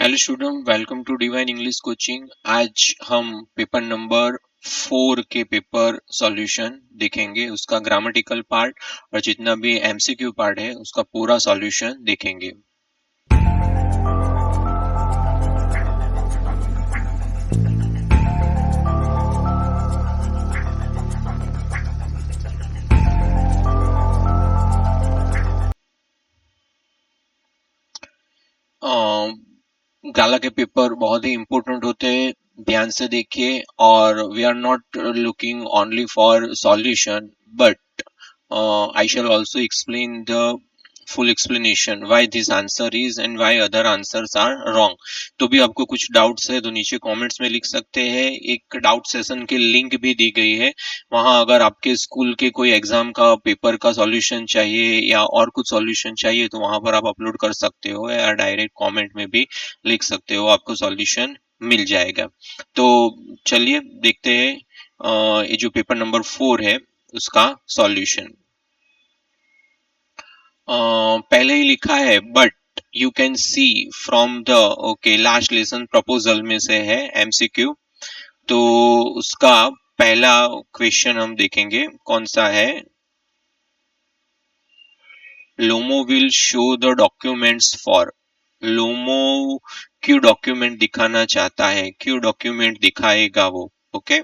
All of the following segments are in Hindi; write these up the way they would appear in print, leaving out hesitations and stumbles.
Hello student, welcome to divine English coaching. आज हम पेपर नंबर 4 के पेपर सॉल्यूशन देखेंगे, उसका ग्रामेटिकल पार्ट और जितना भी एमसीक्यू पार्ट है उसका पूरा सॉल्यूशन देखेंगे। गाला के पेपर बहुत ही इम्पोर्टेंट होते हैं, ध्यान से देखिए। और we are not looking only for solution but I shall also explain the full explanation why this answer is and why other answers are wrong। तो भी आपको कुछ डाउट्स है तो नीचे कमेंट्स में लिख सकते हैं। एक डाउट सेशन की लिंक भी दी गई है, वहां अगर आपके स्कूल के कोई एग्जाम का पेपर का सॉल्यूशन चाहिए या और कुछ सॉल्यूशन चाहिए तो वहां पर आप अपलोड कर सकते हो या डायरेक्ट कमेंट में भी लिख सकते हो, आपको सॉल्यूशन मिल जाएगा। तो चलिए देखते हैं ये जो पेपर नंबर 4 है उसका सॉल्यूशन। पहले ही लिखा है but you can see from the okay last lesson proposal में से है एमसीक्यू। तो उसका पहला क्वेश्चन हम देखेंगे कौन सा है। Lomov will show the documents for. Lomov क्यों डॉक्यूमेंट दिखाना चाहता है, क्यों डॉक्यूमेंट दिखाएगा वो। ओके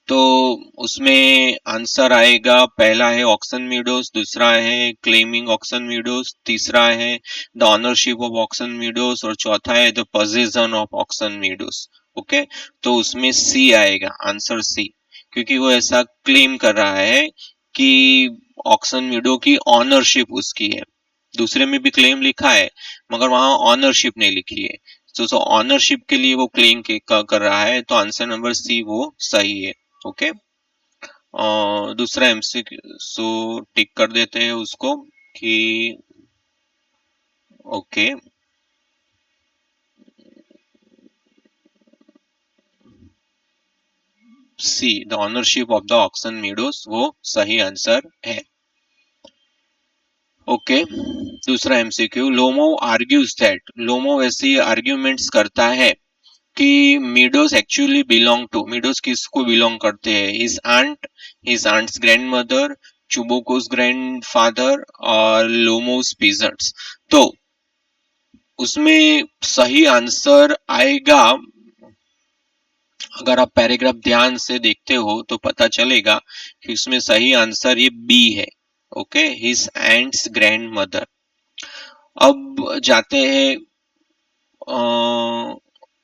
तो उसमें आंसर आएगा, पहला है ऑक्सन मीडोज, दूसरा है क्लेमिंग ऑक्सन मीडोज, तीसरा है the ownership of Oxen Meadows और चौथा है the position of Oxen Meadows. Okay तो उसमें सी आएगा, आंसर सी, क्योंकि वो ऐसा क्लेम कर रहा है कि ऑक्सन मीडो की ऑनरशिप उसकी है। दूसरे में भी क्लेम लिखा है मगर वहां ऑनरशिप नहीं लिखी है। तो ऑनरशिप के लिए वो क्लेम कर रहा है, तो आंसर नंबर सी वो सही है। ओके दूसरा एमसीक्यू सो टिक कर देते हैं उसको कि okay see the ownership of the Oxen Meadows वो सही आंसर है। ओके दूसरा MCQ, Lomov argues that. Lomov वैसे आर्ग्यूमेंट्स करता है कि Meadows actually belong to, Meadows किसको बिलोंग करते हैं, his aunt, his aunt's grandmother, Chubukov's grandfather और लोमोस पीजर्ट्स। तो उसमें सही आंसर आएगा, अगर आप पैराग्राफ ध्यान से देखते हो तो पता चलेगा कि उसमें सही आंसर ये बी है। Okay his ants grand mother. अब जाते हैं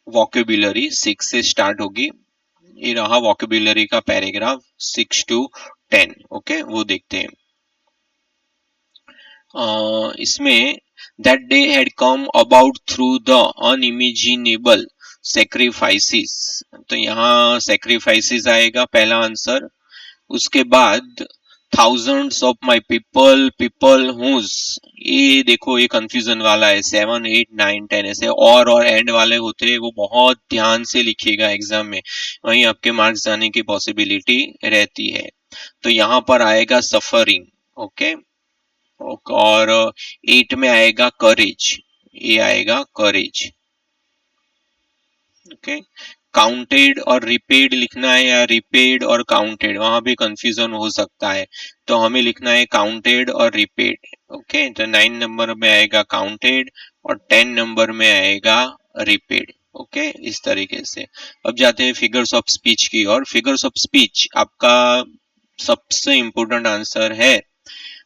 वोकेबुलरी 6 से स्टार्ट होगी। ये रहा वोकेबुलरी का पैराग्राफ 6 to 10। ओके वो देखते हैं। इसमें that day had come about through the unimaginable sacrifices। तो यहाँ sacrifices आएगा पहला आंसर। उसके बाद thousands of my people, people whose, ये देखो ये कंफ्यूजन वाला है, 7 8 9 10 ऐसे और एंड वाले होते हैं, वो बहुत ध्यान से लिखिएगा एग्जाम में, वहीं आपके मार्क्स जाने की पॉसिबिलिटी रहती है। तो यहाँ पर आएगा सफरिंग। ओके और 8 में आएगा करेज, ये आएगा करेज। ओके काउंटेड और रिपेड लिखना है या रिपेड और काउंटेड, वहां भी कंफ्यूजन हो सकता है, तो हमें लिखना है काउंटेड और रिपेड। ओके तो 9 नंबर में आएगा काउंटेड और 10 नंबर में आएगा रिपेड। ओके इस तरीके से। अब जाते हैं फिगर्स ऑफ स्पीच की और। फिगर्स ऑफ स्पीच आपका सबसे इंपॉर्टेंट आंसर है,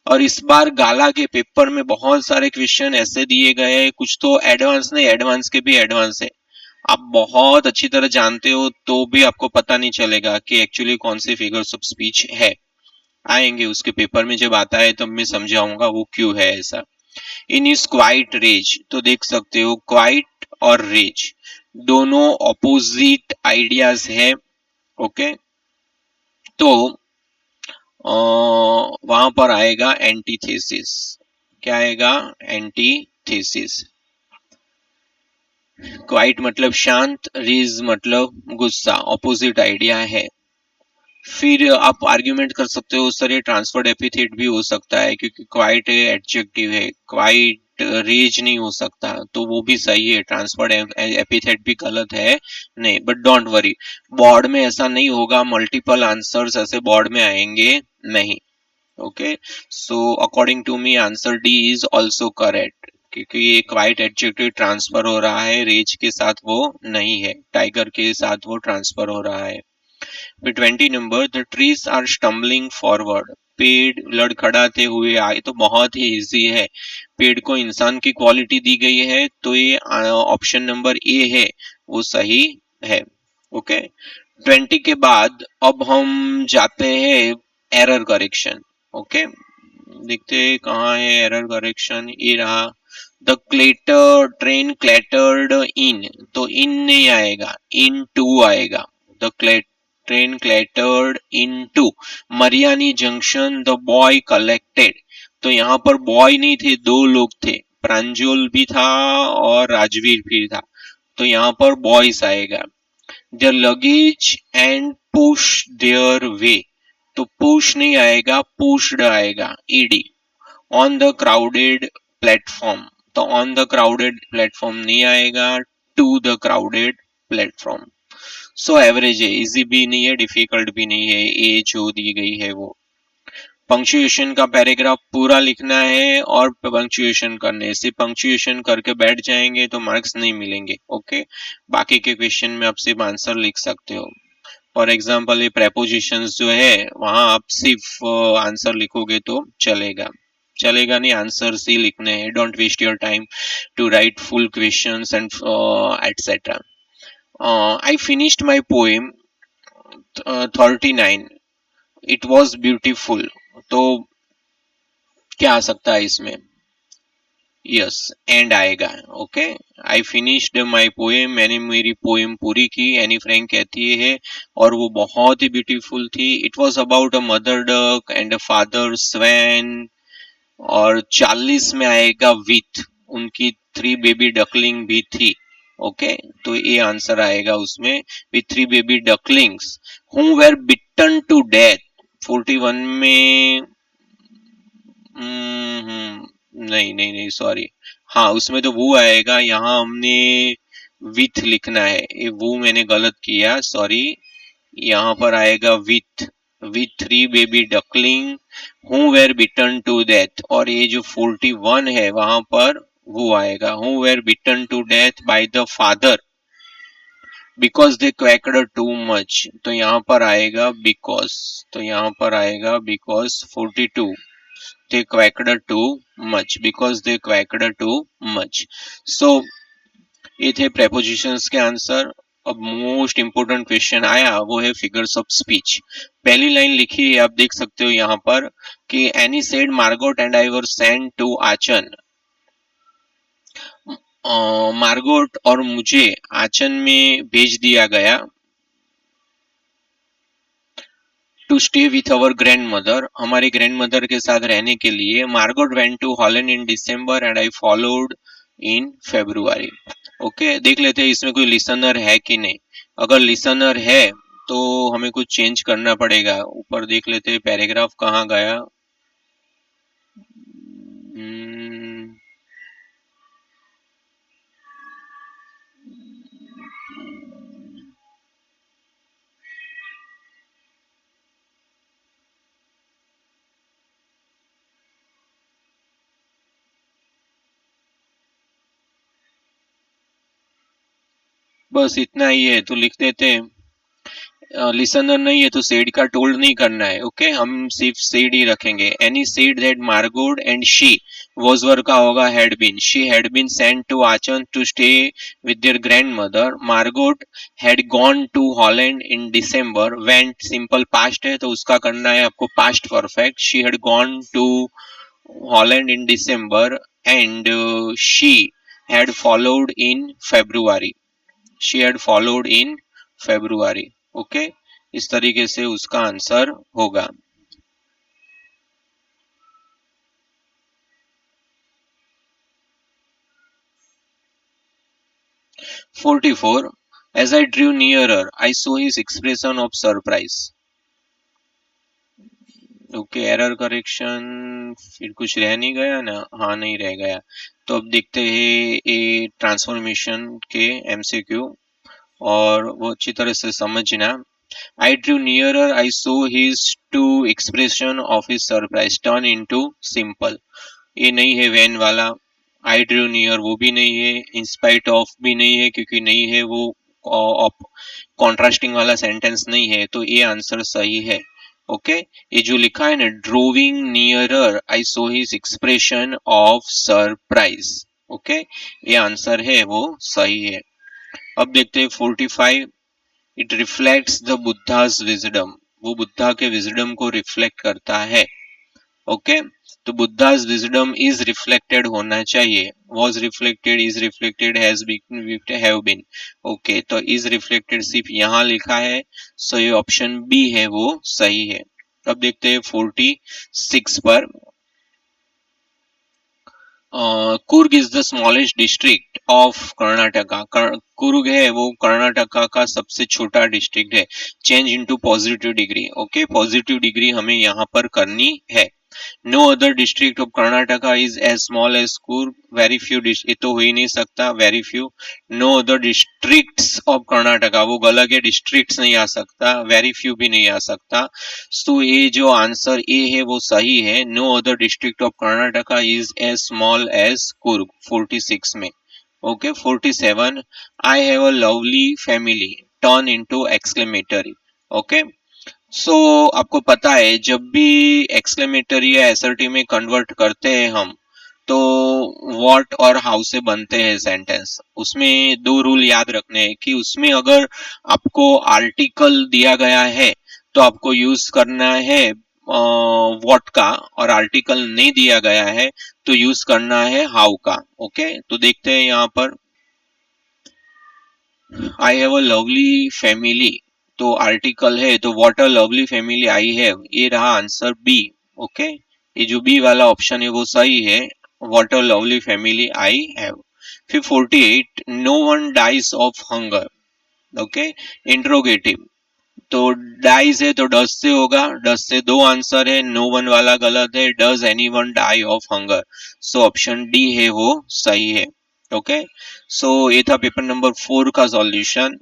और इस बार गाला के पेपर में बहुत सारे क्वेश्चन ऐसे दिए गए हैं, कुछ तो एडवांस नहीं, एडवांस के भी एडवांस है। आप बहुत अच्छी तरह जानते हो तो भी आपको पता नहीं चलेगा कि एक्चुअली कौन सी फिगर्स ऑफ स्पीच है। आएंगे उसके पेपर में, जब आता है तब मैं समझाऊंगा वो क्यों है ऐसा। इन इज क्वाइट रेज, तो देख सकते हो क्वाइट और रेज दोनों ऑपोजिट आइडियाज है। ओके तो वहां पर आएगा एंटीथेसिस। क्या आएगा, एंटीथेसिस। क्वाइट मतलब शांत, रेज मतलब गुस्सा, ऑपोजिट आइडिया है। फिर आप आर्ग्यूमेंट कर सकते हो सर ये ट्रांसफर्ड एपिथेट भी हो सकता है, क्योंकि क्वाइट एडजेक्टिव है, क्वाइट रेज नहीं हो सकता, तो वो भी सही है, ट्रांसफर्ड एपिथेट भी गलत है नहीं, बट डोंट वरी, बोर्ड में ऐसा नहीं होगा, मल्टीपल आंसर्स ऐसे बोर्ड में आएंगे नहीं। Okay, so according to me answer D is also correct, क्योंकि ये क्वाइट एडजेक्टिव ट्रांसफर हो रहा है, रेज के साथ वो नहीं है, टाइगर के साथ वो ट्रांसफर हो रहा है। 20 number, the trees are stumbling forward, पेड़ लड़खड़ाते हुए आए, तो बहुत ही इजी है, पेड़ को इंसान की क्वालिटी दी गई है, तो ये ऑप्शन नंबर ए है, वो सही है। ओके, 20 के बाद अब हम जाते हैं एरर करेक्शन। ओके, देखते हैं कहाँ है एरर करेक्शन, ये रहा, the clatter train clattered in, तो इन नहीं आएगा, इन टू आएगा, the train clattered into Mariani junction, the boy collected, तो यहाँ पर बॉय नहीं थे, दो लोग थे, प्रांजल भी था और राजवीर भी था, तो यहाँ पर बॉयज आएगा। their luggage and push their way, तो push नहीं आएगा, pushed आएगा, ed, on the crowded platform, तो on the crowded platform नहीं आएगा, to the crowded platform। So average है, इजी भी नहीं है, डिफिकल्ट भी नहीं है, ए जो दी गई है वो। पंक्चुएशन का पैराग्राफ पूरा लिखना है, और पंक्चुएशन करने से, पंक्चुएशन करके बैठ जाएंगे तो मार्क्स नहीं मिलेंगे। ओके, बाकी के क्वेश्चन में आप सिर्फ आंसर लिख सकते हो। फॉर एग्जाम्पल ये प्रेपोजिशंस जो है वहां आप सिर्फ आंसर लिखोगे तो चलेगा, चलेगा नहीं, आंसर्स ही लिखने हैं, don't waste your time to write full questions and etcetera. I finished my poem 39, it was beautiful, तो क्या आ सकता है इसमें, यस एंड आएगा। Okay, I finished my poem, मैंने मेरी पोएम पूरी की, एनी फ्रैंक कहती है, और वो बहुत ही ब्यूटीफुल थी, it was about a mother duck and a father swan, और 40 में आएगा विथ, उनकी 3 बेबी डकलिंग भी थी। ओके, तो ये आंसर आएगा उसमें, with 3 baby ducklings who were bitten to death. 41 में नहीं नहीं नहीं सॉरी, हाँ उसमें तो वो आएगा, यहाँ हमने विथ लिखना है, ये वो मैंने गलत किया, सॉरी, यहाँ पर आएगा with 3 baby duckling who were bitten to death, और ये जो 41 है वहां पर वो आएगा, who were bitten to death by the father because they quacked too much, तो यहाँ पर आएगा बिकॉज, तो यहाँ पर आएगा because 42, they quacked too much, because they quacked too much। so ये थे prepositions के आंसर। अब मोस्ट इंपोर्टेंट क्वेश्चन आया, वो है फिगर्स ऑफ स्पीच। पहली लाइन लिखी है, आप देख सकते हो यहाँ पर कि Anne said Margot and I were sent to Aachen, Margot और मुझे आचन में भेज दिया गया, to stay with our grandmother, हमारी ग्रैंड मदर के साथ रहने के लिए, Margot went to Holland in December and I followed in February. Okay, देख लेते हैं इसमें कोई लिसनर है कि नहीं, अगर लिसनर है तो हमें कुछ चेंज करना पड़ेगा, ऊपर देख लेते हैं पैराग्राफ कहाँ गया। hmm, बस इतना ही है तो लिख देते हैं, लिसनर नहीं है तो सेड का टोल्ड नहीं करना है। ओके, हम सिर्फ सेड ही रखेंगे, Anne said that Margot and she, was were का होगा had been, she had been sent to Aachen to stay with their grandmother, Margot had gone to Holland in December, went simple past है तो उसका करना है आपको past perfect, she had gone to Holland in December and she had followed in February, she had followed in February। Okay, इस तरीके से उसका आंसर होगा। 44, as I drew nearer I saw his expression of surprise, okay, error correction फिर कुछ रह नहीं गया ना? हाँ, नहीं रह गया। तो अब देखते हैं ये ट्रांसफॉर्मेशन के एमसीक्यू, और वो अच्छी तरह से समझना। I drew nearer, I saw his two expression of his surprise turn into simple. ये नहीं है वैन वाला। I drew near वो भी नहीं है, in spite of भी नहीं है क्योंकि नहीं है वो कॉन्ट्रास्टिंग वाला सेंटेंस नहीं है, तो ये आंसर सही है। ओके, ये जो लिखा है ना, drawing nearer I saw his expression of surprise, okay, ये आंसर है वो सही है। अब देखते हैं 45। It reflects the Buddha's wisdom, वो बुद्धा के विजडम को रिफ्लेक्ट करता है। ओके, तो बुद्धास विजडम इज रिफ्लेक्टेड होना चाहिए। Was reflected, is reflected, has been, have been. Okay, तो इज रिफ्लेक्टेड सिर्फ यहाँ लिखा है, सो ये ऑप्शन बी है वो सही है। अब देखते हैं 46 पर। Coorg is the smallest district of Karnataka. Coorg है वो कर्नाटका का सबसे छोटा डिस्ट्रिक्ट है। Change into positive degree. Okay, positive degree हमें यहाँ पर करनी है। No other district of Karnataka is as small as Coorg. Very few, ये तो हो ही नहीं सकता, very few. No other districts of Karnataka, वो गलत है, डिस्ट्रिक्ट्स नहीं आ सकता, वेरी फ्यू भी नहीं आ सकता। तो ये जो आंसर ए है वो सही है। No other district of Karnataka is as small as Coorg, 46 में। Okay, 47। I have a lovely family turn into exclamatory. Okay, आपको पता है जब भी एक्सक्लेमेटरी या एसर्टिव में कन्वर्ट करते हैं हम, तो व्हाट और हाउ से बनते हैं सेंटेंस। उसमें दो रूल याद रखने हैं कि उसमें अगर आपको आर्टिकल दिया गया है तो आपको यूज करना है व्हाट का, और आर्टिकल नहीं दिया गया है तो यूज करना है हाउ का। ओके, तो देखते हैं यहाँ पर। आई हैव अ लवली फैमिली, तो आर्टिकल है, तो what a lovely family I have, ये रहा आंसर बी। ओके, ये जो बी वाला ऑप्शन है वो सही है, what a lovely family I have. फिर 48। No one dies of hunger. Okay, interrogative, तो डाइज है तो डज से होगा, डज से दो आंसर है, नो वन वाला गलत है, does anyone die of hunger, so option D है वो सही है। ओके, ये था पेपर नंबर 4 का सॉल्यूशन।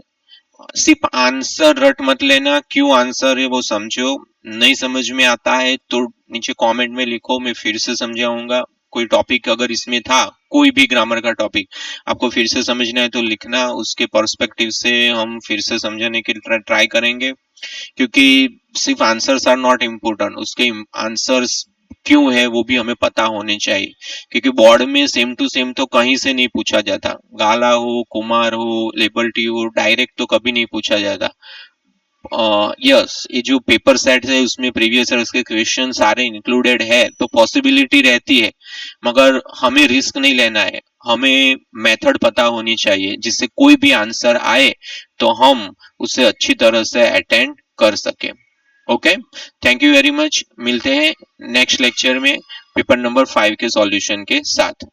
सिर्फ आंसर रट मत लेना, क्यों आंसर है वो समझो। नहीं समझ में आता है तो नीचे कमेंट में लिखो, मैं फिर से समझाऊंगा। कोई टॉपिक अगर इसमें था, कोई भी ग्रामर का टॉपिक आपको फिर से समझना है तो लिखना, उसके पर्सपेक्टिव से हम फिर से समझने की ट्राई करेंगे। क्योंकि सिर्फ आंसर्स आर नॉट इम्पोर्टेंट, उसके आंसर्स क्यों है वो भी हमें पता होने चाहिए। क्योंकि बोर्ड में सेम टू सेम तो कहीं से नहीं पूछा जाता, गाला हो, कुमार हो, लेबर्टी हो, डायरेक्ट तो कभी नहीं पूछा जाता। यस, ये जो पेपर सेट है उसमें प्रीवियस ईयर्स के क्वेश्चन सारे इंक्लूडेड है, तो पॉसिबिलिटी रहती है, मगर हमें रिस्क नहीं लेना है। हमें मेथड पता होनी चाहिए जिससे कोई भी आंसर आए तो हम उसे अच्छी तरह से अटेंड कर सके। Okay, thank you very much. मिलते हैं नेक्स्ट लेक्चर में पेपर नंबर 5 के सॉल्यूशन के साथ।